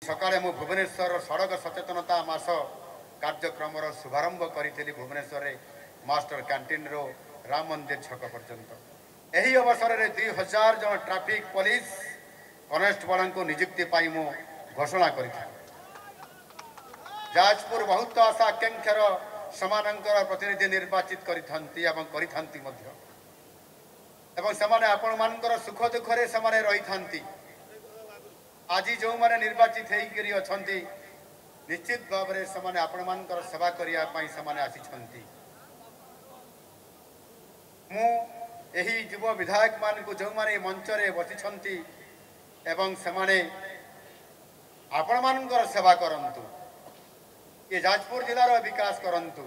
सकाळे मु भुवनेश्वर सड़क सचेतनता मास कार्यक्रम शुभारंभ करी भुवनेश्वर मास्टर कैंटीन रो राम मंदिर छक पर्यंत यही अवसर में 2000 जन ट्रैफिक पुलिस कनेस्टेबल को नियुक्ति पाई मु घोषणा कर जाजपुर बहुत आशा आकांक्षार समानंकर प्रतिनिधि निर्वाचित करिथंती आपण मानकर सुख दुखरे समाने रही आज जो माने निर्वाचित होकर अछंती निश्चित भाव में समाने आपण मानकर सेवा करिया पई समाने आसीछंती मु एही युव विधायक मान को जो माने मंच रे बसिछंती एवं समाने आपण मानकर सेवा करंतु ये जाजपुर जिलार विकास करंतु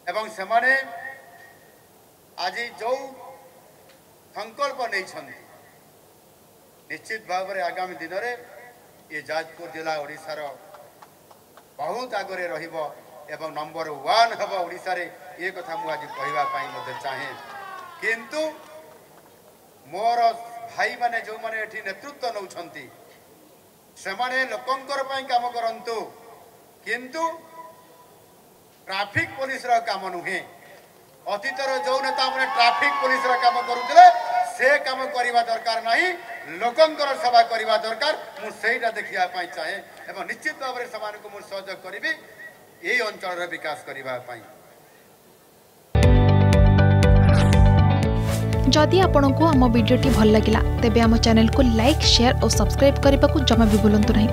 एवं समाने आज जो संकल्प नहीं निश्चित भाव में आगामी दिन में ये जाजपुर जिला ओडिशार बहुत आगे रहिबो एवं नंबर 1 हम ओडिशा रे ये कथा मु आज कहवाई चाहे किंतु मोर भाई माने जो माने एठी नेतृत्व नौछंती सेमाने लोकंकर पई काम करंतु किंतु ट्रैफिक पुलिस रा काम नुहे अतीतर जो नेता मैंने ट्रैफिक पुलिस रा काम करुले से काम करवा दरकार नहीं लोकंकर सेवा करवा दरकार मुझा देखा चाहे एवं निश्चित भाव में समान को मुझे सहयोग करी यही अंचल विकास करने। जदि आपंक आम भिडी भल लगा तेब आम चैनल को लाइक शेयर और सब्सक्राइब करने को जमा भी भूलु नहीं।